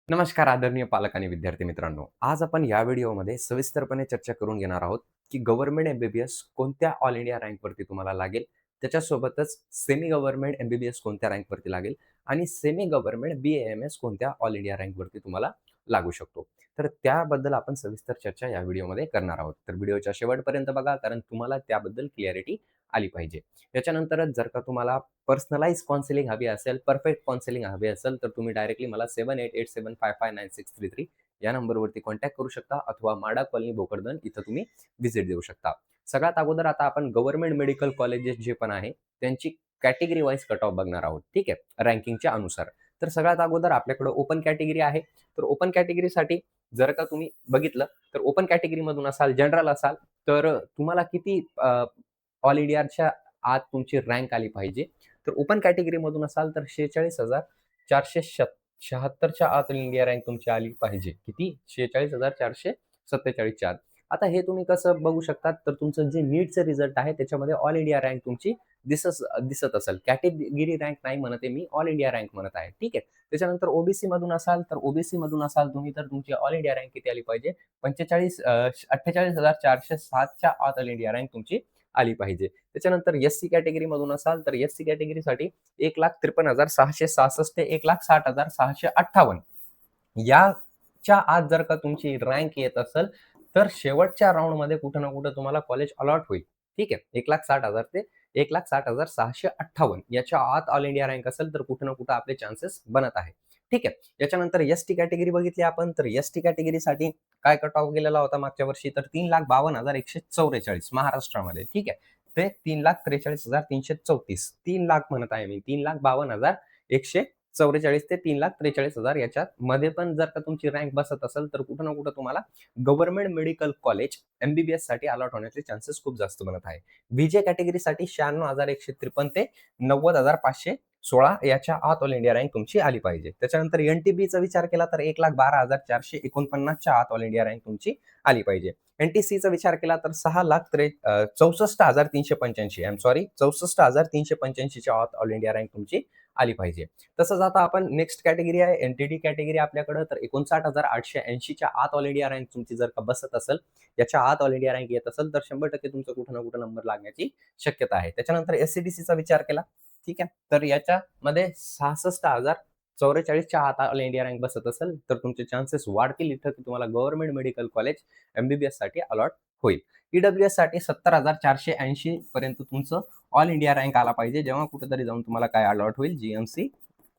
नमस्कार आदरणीय पालक आणि विद्यार्थी मित्रांनो. आज आपण या व्हिडिओमध्ये सविस्तरपणे चर्चा करून घेणार आहोत, की गव्हर्नमेंट एम-बी-बी-एस कोणत्या ऑल इंडिया रँकवरती तुम्हाला लागेल. त्याच्यासोबतच सेमी गव्हर्नमेंट एम-बी-बी-एस कोणत्या रँकवरती लागेल आणि सेमी गव्हर्नमेंट बी-ए-एम-एस कोणत्या ऑल इंडिया रँकवरती तुम्हाला लागू शकतो. तर त्याबद्दल आपण सविस्तर चर्चा या व्हिडिओमध्ये करणार आहोत. तर व्हिडिओच्या शेवटपर्यंत बघा, कारण तुम्हाला त्याबद्दल क्लॅरिटी आली पाहिजे. याच्यानंतरच जर का तुम्हाला पर्सनलाइज काउन्सिलिंग हवी असेल, परफेक्ट काउन्सिलिंग हवी असेल, तर तुम्ही डायरेक्टली मला 7887559633 या नंबरवरती कॉन्टॅक्ट करू शकता अथवा माडा कॉलनी भोकरदन इथं तुम्ही व्हिजिट देऊ शकता. सगळ्यात अगोदर आता आपण गव्हर्नमेंट मेडिकल कॉलेजेस जे पण आहे, त्यांची कॅटेगरी वाईज कट ऑफ बघणार आहोत. ठीक आहे, रँकिंगच्या अनुसार. तर सगळ्यात अगोदर आपल्याकडे ओपन कॅटेगरी आहे. तर ओपन कॅटेगरीसाठी जर का तुम्ही बघितलं, तर ओपन कॅटेगरीमधून असाल, जनरल असाल, तर तुम्हाला किती ऑल इंडियाच्या आत तुमची रँक आली पाहिजे. तर ओपन कॅटेगरीमधून असाल तर 46,476च्या आत इंडिया रँक तुमची आली पाहिजे. किती? 46,447च्या आत. आता हे तुम्ही कसं बघू शकता, तर तुमचं जे नीटचं रिझल्ट आहे त्याच्यामध्ये ऑल इंडिया रँक तुमची दिसत असेल. कॅटेगरी रँक नाही म्हणत आहे मी, ऑल इंडिया रँक म्हणत आहे. ठीक आहे. त्याच्यानंतर ओबीसी मधून असाल, तर ओबीसी मधून असाल तुम्ही, तर तुमची ऑल इंडिया रँक किती आली पाहिजे? 48,407च्या आत ऑल इंडिया रँक तुमची आली पाहिजे. त्याच्यानंतर एस-सी कॅटेगरीमधून असाल, तर एस-सी कॅटेगरीसाठी 1,53,666 ते 1,60,658 याच्या आत जर का तुमची रँक येत असेल, तर शेवटच्या राउंडमध्ये कुठं ना कुठं तुम्हाला कॉलेज अलॉट होईल. ठीक आहे. 1,60,000 ते 1,60,658 याच्या आत ऑल इंडिया रँक असेल, तर कुठं ना कुठं आपले चान्सेस बनत आहे. ठीक आहे. याच्यानंतर एस-टी कॅटेगरी बघितली आपण, तर एस-टी कॅटेगरीसाठी काय कट ऑफ गेलेला होता मागच्या वर्षी, तर 3,52,144 महाराष्ट्रामध्ये. ठीक आहे. ते 3,43,334 3,00,000 म्हणत आहे मी. 3,52,144 ते 3,43,000 याच्यात मध्ये पण जर का तुमची रँक बसत असेल, तर कुठं ना कुठं तुम्हाला गव्हर्नमेंट मेडिकल कॉलेज एम-बी-बी-एस साठी अलॉट होण्याचे चान्सेस खूप जास्त बनत आहे. व्ही-जे कॅटेगरीसाठी 96,153 ते 90,516 याच्या आत ऑल इंडिया रँक तुमची आली पाहिजे. त्याच्यानंतर एन-टी-बीचा विचार केला तर 1,12,449च्या आत ऑल इंडिया रँक तुमची आली पाहिजे. एन-टी-सीचा विचार केला तर 64,385 आय एम सॉरी 64,385च्या आत ऑल इंडिया रँक तुमची आली पाहिजे. तसंच आता आपण नेक्स्ट कॅटेगरी आहे एन-टी-डी कॅटेगरी आपल्याकडे, तर 59,880च्या आत ऑल इंडिया रँक तुमची जर का बसत असेल, याच्या आत ऑल इंडिया रँक येत असेल, तर 100% तुमचं कुठं ना कुठं नंबर लागण्याची शक्यता आहे. त्याच्यानंतर एस-सी-डी-सीचा विचार केला, ठीक आहे, तर याच्यामध्ये 66,044च्या आत ऑल इंडिया रँक बसत असेल, तर तुमचे चान्सेस वाढतील इथं की तुम्हाला गव्हर्नमेंट मेडिकल कॉलेज एम-बी-बी-एस साठी अलॉट होईल. ईडब्ल्यूएस साठी 70,480 पर्यंत तुमचं ऑल इंडिया रँक आला पाहिजे, जेव्हा कुठेतरी जाऊन तुम्हाला काय अलॉट होईल, जीएमसी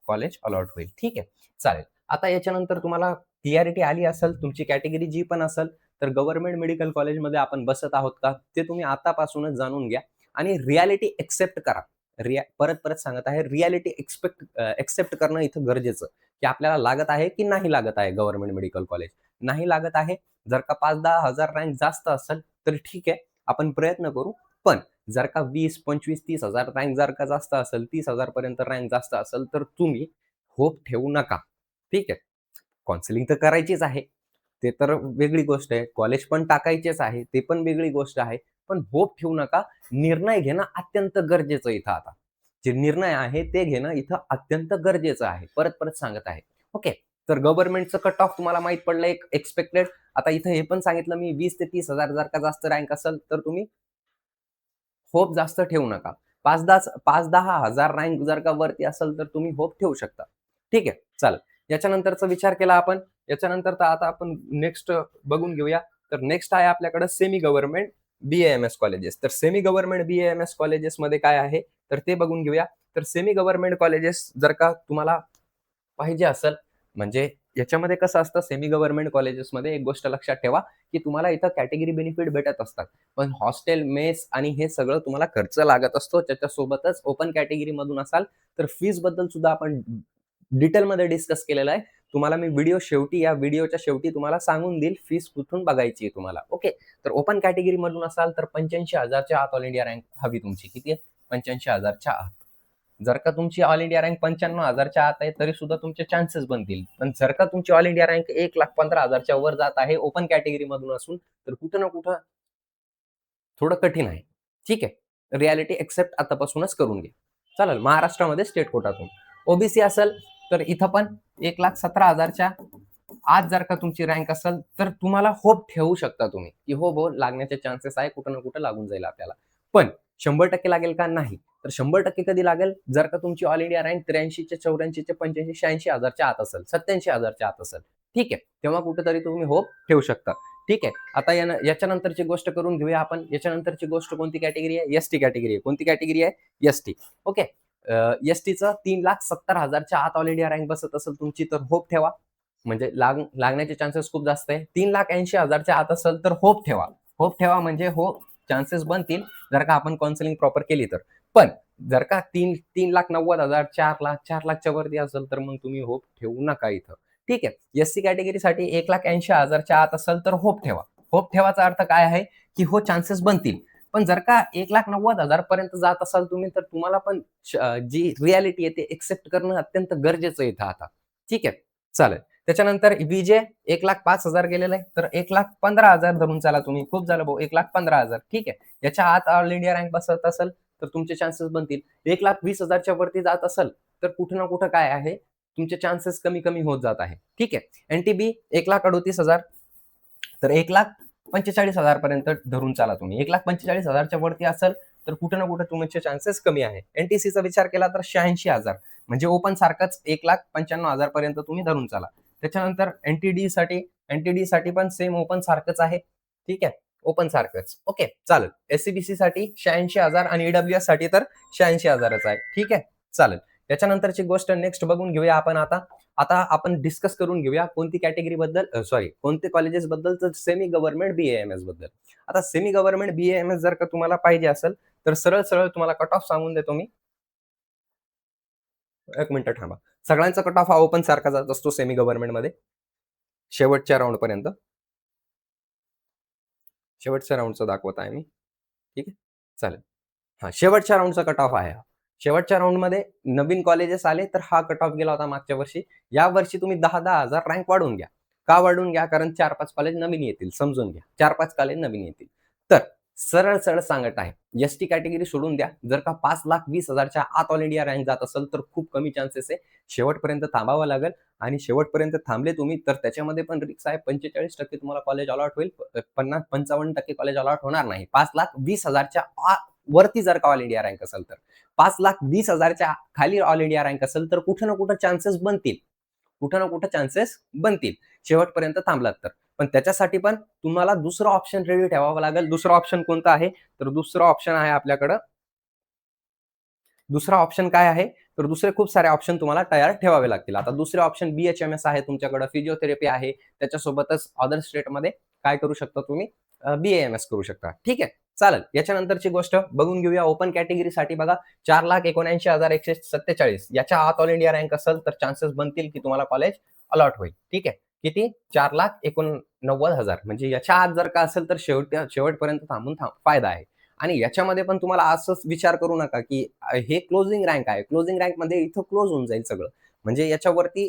कॉलेज अलॉट होईल. ठीक आहे, चालेल. आता याच्यानंतर तुम्हाला क्लिअरिटी आली असेल, तुमची कॅटेगरी जी पण असेल, तर गव्हर्नमेंट मेडिकल कॉलेजमध्ये आपण बसत आहोत का, ते तुम्ही आतापासूनच जाणून घ्या आणि रियालिटी एक्सेप्ट करा. परत परत सांगत आहे, रियालिटी एक्सेप्ट करणं इथं गरजेचं, की आपल्याला लागत आहे की नाही लागत आहे गव्हर्नमेंट मेडिकल कॉलेज. नाही लागत आहे, जर का 5-10 हजार रँक जास्त असेल तर ठीक आहे, आपण प्रयत्न करू. पण जर का 20, 25, 30,000 रँक जर का जास्त असेल, 30,000 पर्यंत रँक जास्त असेल, तर तुम्ही होप ठेवू नका. ठीक आहे. काउन्सिलिंग तर करायचीच आहे. ते तर वेगळी गोष्ट आहे. कॉलेज पण टाकायचेच आहे. ते पण वेगळी गोष्ट आहे. पण होप ठेवू नका. निर्णय घेणं अत्यंत गरजेचं इथं आता. जे निर्णय आहे ते घेणं इथं अत्यंत गरजेचं आहे. परत-परत सांगत आहे. ओके. तर गव्हर्नमेंटचं कट ऑफ तुम्हाला माहीत पडलं एक एक्स्पेक्टेड. आता इथं हे पण सांगितलं मी 20 ते 30,000 जर का जास्त रँक असेल, तर तुम्ही होप जास्त ठेवू नका. 5-10 हजार रँक जर का वरती असेल, तर तुम्ही होप ठेवू शकता. ठीक आहे, चालेल. याच्यानंतरचा विचार केला आपण. याच्यानंतर तर आता आपण नेक्स्ट बघून घेऊया. तर नेक्स्ट आहे आपल्याकडे सेमी गव्हर्नमेंट बी-ए-एम-एस कॉलेजेस. तर सेमी गव्हर्नमेंट बी-ए-एम-एस कॉलेजेसमध्ये काय आहे, तर ते बघून घेऊया. तर सेमी गव्हर्नमेंट कॉलेजेस जर का तुम्हाला पाहिजे असेल, म्हणजे याच्यामध्ये कसं असतं, सेमी गव्हर्नमेंट कॉलेजेसमध्ये एक गोष्ट लक्षात ठेवा, की तुम्हाला इथं कॅटेगरी बेनिफिट भेटत असतात. पण हॉस्टेल, मेस आणि हे सगळं तुम्हाला खर्च लागत असतो. त्याच्यासोबतच ओपन कॅटेगरीमधून असाल, तर फीसबद्दल सुद्धा आपण डिटेलमध्ये डिस्कस केलेलं आहे. तुम्हाला मी या व्हिडिओच्या शेवटी तुम्हाला सांगून देईल फीस कुठून बघायची आहे तुम्हाला. ओके. तर ओपन कॅटेगरीमधून असाल, तर 85,000च्या आत ऑल इंडिया रँक हवी तुमची. किती आहे? 85,000च्या आत. जर का तुमची ऑल इंडिया रँक 95,000च्या आत आहे, तरी सुद्धा तुमचे चान्सेस बनतील. पण जर का तुमची ऑल इंडिया रँक 1,15,000च्या वर जात आहे ओपन कॅटेगरीमधून असून, तर कुठं ना कुठं थोडं कठीण आहे. ठीक आहे. रिॲलिटी एक्सेप्ट आतापासूनच करून घे. चालेल. महाराष्ट्रामध्ये स्टेट कोटातून. ओबीसी असेल, तर इथं पण 1,17,000च्या आज जर का तुमची रँक असेल तर तुम्हाला होप ठेवू शकता तुम्ही, की हो लागण्याचे चान्सेस आहे, कुठं ना कुठं लागून जाईल आपल्याला. पण 100% लागेल का? नाही. तर 100% कधी लागेल? जर का तुमची ऑल इंडिया रँक 83च्या 84च्या 85 86,000च्या आत असेल, 87,000च्या आत असेल. ठीक आहे. तेव्हा कुठेतरी तुम्ही होप ठेवू शकता. ठीक आहे. आता याच्यानंतरची गोष्ट करून घेऊया आपण. याच्यानंतरची गोष्ट कोणती कॅटेगरी आहे? एसटी कॅटेगरी आहे. कोणती कॅटेगरी आहे? एसटी. ओके. एसटीचं 3,70,000च्या आत ऑल इंडिया रँक बसत असेल तुमची तर होप ठेवा. म्हणजे लागण्याचे चान्सेस खूप जास्त आहे. 3,80,000च्या आत असेल तर होप ठेवा. होप ठेवा म्हणजे चान्सेस बनतील जर का आपण काउन्सिलिंग प्रॉपर केली तर. पण जर का 3,90,000, 4,00,000, 4,00,000च्या वरती असेल तर मग तुम्ही होप ठेवू नका इथं. ठीक आहे. एससी कॅटेगरीसाठी 1,80,000च्या आत असेल तर होप ठेवा. होप ठेवाचा अर्थ काय आहे, की चान्सेस बनतील. पण जर का 1,90,000 पर्यंत जात असाल तुम्ही तर तुम्हाला पण जी रियालिटी आहे ते एक्सेप्ट करणं अत्यंत गरजेचं आहे इथं आता. ठीक आहे. चालेल. त्याच्यानंतर विजे 1,05,000 गेलेलं आहे तर 1,15,000 धरून चाला तुम्ही. खूप झालं भाऊ 1,15,000 ठीक आहे. याच्या आत ऑल इंडिया रँक बसत असेल तर तुमचे चान्सेस बनतील. 1,20,000च्या वरती जात असेल तर कुठे ना कुठं काय आहे तुमचे चान्सेस कमी कमी होत जात आहे. ठीक आहे. एनटीबी 1,38,000 तर 1,45,000 पर्यंत धरून चाला तुम्ही. 1,45,000च्या वरती असेल तर कुठे ना कुठे तुमचे चान्सेस कमी आहे. एनटीसीचा विचार केला तर 86,000 म्हणजे ओपन सारखंच 1,95,000 पर्यंत तुम्ही धरून चाला. त्याच्यानंतर एनटीडी साठी पण सेम ओपन सारखंच आहे. ठीक आहे. ओपन सारखंच. ओके चालेल. एससीबीसी साठी 86,000 आणि ईडब्ल्यूएस साठी तर 86,000च आहे. ठीक आहे. चालेल. त्याच्यानंतरची गोष्ट नेक्स्ट बघून घेऊया आपण आता. आता आपण डिस्कस करून घेऊया कोणती कॅटेगरी बद्दल कोणते कॉलेजेस बद्दल तर सेमी गव्हर्नमेंट बीएएमएस बद्दल. आता सेमी गव्हर्नमेंट बीएएमएस जर का तुम्हाला पाहिजे असेल तर सरळ सरळ तुम्हाला कट ऑफ सांगून देतो मी. एक मिनिट थांबा. सगळ्यांचा कट ऑफ हा ओपन सारखा जात असतो सेमी गव्हर्नमेंट मध्ये शेवटच्या राऊंड पर्यंत. शेवटच्या राऊंडचा दाखवत आहे मी. ठीक आहे. चालेल. हा शेवटच्या राऊंडचा कट ऑफ आहे. शेवटच्या राऊंडमध्ये नवीन कॉलेजेस आले तर हा कट ऑफ गेला होता मागच्या वर्षी. या वर्षी तुम्ही 10,000 रँक वाढवून घ्या. का वाढवून घ्या? कारण 4-5 कॉलेज नवीन येतील. समजून घ्या. 4-5 कॉलेज नवीन येतील. तर सरळ सरळ सांगत आहे. एसटी कॅटेगरी सोडून द्या. जर का 5,20,000च्या आत ऑल इंडिया रँक जात असेल तर खूप कमी चान्सेस आहे. शेवटपर्यंत थांबावं लागेल आणि शेवटपर्यंत थांबले तुम्ही तर त्याच्यामध्ये पण रिक्स आहे. 45% तुम्हाला कॉलेज अलॉट होईल. 50-55% कॉलेज अलॉट होणार नाही. 5,20,000च्या वरती जर का ऑल इंडिया रँक असेल तर 5,20,000च्या खाली ऑल इंडिया रँक असेल तर कुठं ना कुठं चान्सेस बनतील. कुठं ना कुठं चान्सेस बनतील शेवटपर्यंत थांबलात तर. पण त्याच्यासाठी पण तुम्हाला दुसरं ऑप्शन रेडी ठेवावं लागेल. दुसरं ऑप्शन कोणतं आहे? तर दुसरं ऑप्शन आहे आपल्याकडं. दुसरा ऑप्शन काय आहे? तर दुसरे खूप सारे ऑप्शन तुम्हाला तयार ठेवावे लागतील. आता दुसरे ऑप्शन बीएचएमएस आहे तुमच्याकडे, फिजिओथेरपी आहे. त्याच्यासोबतच अदर स्टेटमध्ये काय करू शकता तुम्ही? बीएएमएस करू शकता. ठीक आहे. चालेल. याच्यानंतरची गोष्ट बघून घेऊया. ओपन कॅटेगरीसाठी बघा 4,79,147 याच्या आत ऑल इंडिया रँक असेल तर चान्सेस बनतील की तुम्हाला कॉलेज अलॉट होईल. ठीक आहे. किती? 4,89,000 म्हणजे याच्या आत जर का असेल तर शेवटपर्यंत थांबून फायदा आहे. आणि याच्यामध्ये पण तुम्हाला असंच विचार करू नका की हे क्लोजिंग रँक आहे. क्लोजिंग रँकमध्ये इथं क्लोज होऊन जाईल सगळं. म्हणजे याच्यावरती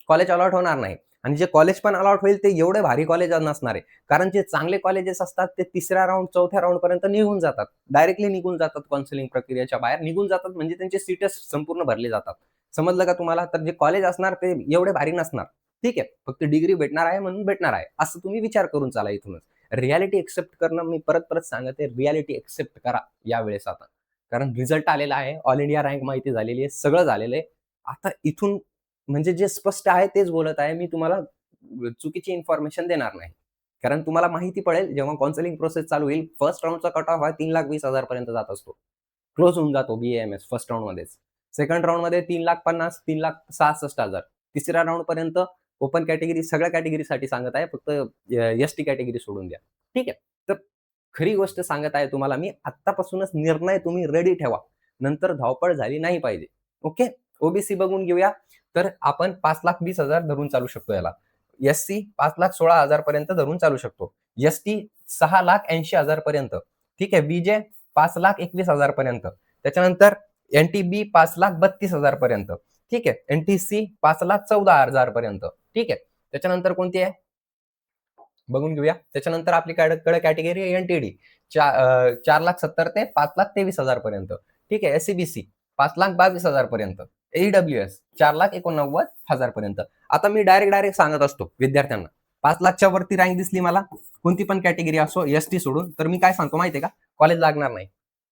कॉलेज अलॉट होणार नाही. आणि जे कॉलेज पण अलॉट होईल ते एवढे भारी कॉलेज नसणार आहे. कारण जे चांगले कॉलेजेस असतात ते तिसऱ्या राऊंड, चौथ्या राऊंड पर्यंत निघून जातात. डायरेक्टली निघून जातात काउन्सिलिंग प्रक्रियेच्या बाहेर निघून जातात म्हणजे त्यांचे सीट्स संपूर्ण भरले जातात. समजलं का तुम्हाला? तर जे कॉलेज असणार ते एवढे भारी नसणार. ठीक आहे. फक्त डिग्री भेटणार आहे म्हणून भेटणार आहे. असं तुम्ही विचार करून चाला इथूनच. रियालिटी एक्सेप्ट करणं मी परत परत सांगते. रियालिटी एक्सेप्ट करा यावेळेस आता. कारण रिझल्ट आलेला आहे. ऑल इंडिया रँक माहिती झालेली आहे. सगळं झालेलं आहे. आता इथून म्हणजे जे स्पष्ट आहे तेच बोलत आहे. मी तुम्हाला चुकीची इन्फॉर्मेशन देणार नाही. कारण तुम्हाला माहिती पडेल जेव्हा काउन्सिलिंग प्रोसेस चालू होईल. फर्स्ट राउंडचा कट ऑफ हा 3,20,000 पर्यंत जात असतो. क्लोज होऊन जातो बीएएमएस फर्स्ट राउंडमध्येच. सेकंड राउंडमध्ये 3,50,000, 3,66,000. तिसऱ्या राउंड पर्यंत ओपन कॅटेगरी सगळ्या कॅटेगरीसाठी सांगत आहे. फक्त एसटी कॅटेगरी सोडून द्या. ठीक आहे. तर खरी गोष्ट सांगत आहे तुम्हाला मी आत्तापासूनच निर्णय तुम्ही रेडी ठेवा. नंतर धावपळ झाली नाही पाहिजे. ओके. ओबीसी बघून घेऊया. तर आपण 5,20,000 धरून चालू शकतो याला. एससी 5,16,000 पर्यंत धरून चालू शकतो. एसटी 6,80,000 पर्यंत. ठीक आहे. बीजे 5,21,000 पर्यंत. त्याच्यानंतर एनटीबी 5,32,000 पर्यंत. ठीक आहे. एनटीसी 5,14,000 पर्यंत. ठीक आहे. त्याच्यानंतर कोणती आहे? बघून घेऊया. त्याच्यानंतर आपल्याकडे कॅटेगरी आहे एनटीडी 4,70,000 ते 5,23,000 पर्यंत. ठीक आहे. एससीबीसी 5,22,000 पर्यंत. AWS 4,89,000 पर्यंत. आता मी डायरेक्ट सांगत असतो विद्यार्थ्यांना, 5,00,000च्या वरती रँक दिसली मला, कोणती पण कॅटेगरी असो, एसटी सोडून, तर मी काय सांगतो माहितीये का? कॉलेज लागणार नाही.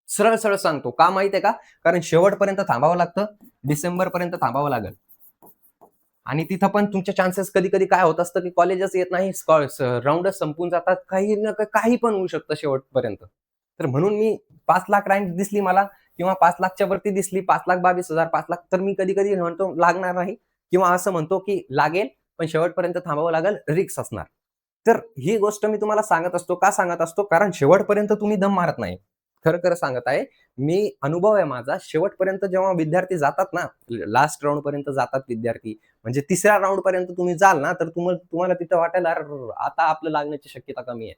सरळ सरळ सांगतो. का माहितीये का? कारण शेवटपर्यंत थांबावं लागतं. डिसेंबरपर्यंत थांबावं लागेल. आणि तिथं पण तुमचे चान्सेस कधी-कधी काय होत असतं, की कॉलेजच येत नाही, राउंडच संपून जातात. काही ना काही पण होऊ शकतं शेवटपर्यंत. तर म्हणून मी 5,00,000 रँक दिसली मला किंवा 5,00,000च्या वरती दिसली, 5,22,000, 5,00,000 तर मी कधी-कधी म्हणतो लागणार नाही किंवा असं म्हणतो, की लागेल, पण शेवटपर्यंत थांबावं लागेल, रिस्क असणार. तर ही गोष्ट मी तुम्हाला सांगत असतो. का सांगत असतो? कारण शेवटपर्यंत तुम्ही दम मारत नाही. खरं-खरं सांगत आहे. मी अनुभव आहे माझा. शेवटपर्यंत जेव्हा विद्यार्थी जातात ना, लास्ट राउंडपर्यंत जातात विद्यार्थी, म्हणजे तिसऱ्या राउंडपर्यंत तुम्ही जाल ना, तर तुम्हाला तिथं वाटेल, "अरेरेरे! आता आपलं लागण्याची शक्यता कमी आहे.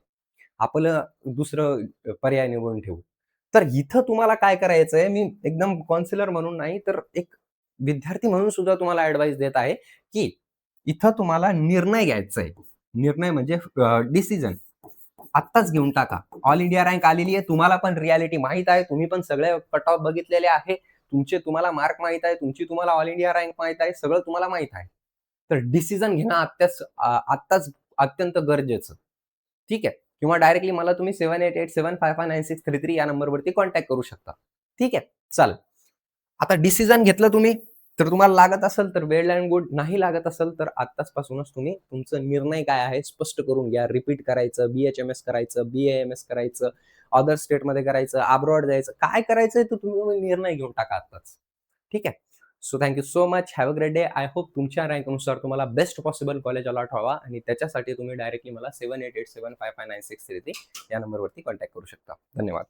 आपलं दुसरं पर्याय निवडून ठेवू." तर इथं तुम्हाला काय करायचंय, मी एकदम काउन्सिलर म्हणून नाही, तर एक विद्यार्थी म्हणून सुद्धा तुम्हाला ॲडवाईस देत आहे, की इथं तुम्हाला निर्णय घ्यायचा आहे. निर्णय म्हणजे डिसिजन. आत्ताच घेऊन टाका. ऑल इंडिया रँक आलेली आहे. तुम्हाला पण रिॲलिटी माहीत आहे. तुम्ही पण सगळे कट ऑफ बघितलेले आहे. तुम्हाला मार्क माहीत आहे. तुम्हाला ऑल इंडिया रँक माहीत आहे. सगळं तुम्हाला माहीत आहे. तर डिसिजन घेणं आत्ताच अत्यंत गरजेचं. ठीक आहे. किंवा डायरेक्टली मला तुम्ही 7887559633 या नंबरवरती कॉन्टॅक्ट करू शकता. ठीक आहे. चालेल. आता डिसिजन घेतलं तुम्ही, तर तुम्हाला लागत असेल तर वेल एंड गुड. नाही लागत असेल तर आत्ताचपासूनच तुम्ही तुमचा निर्णय काय आहे स्पष्ट करून घ्या. रिपीट करायचं, BHMS करायचं, BAMS करायचं, अदर स्टेटमध्ये करायचं, अब्रॉड जायचं. काय करायचंय तर तुम्ही निर्णय घेऊन टाका आत्ताच. ठीक आहे. So thank you so much. Have a great day. I hope तुमच्या रँकनुसार तुम्हाला बेस्ट पॉसिबल कॉलेज अलॉट व्हावा आणि त्याच्यासाठी तुम्ही डायरेक्टली मला 7887559633 या नंबरवरती कॉन्टॅक्ट करू शकता. धन्यवाद.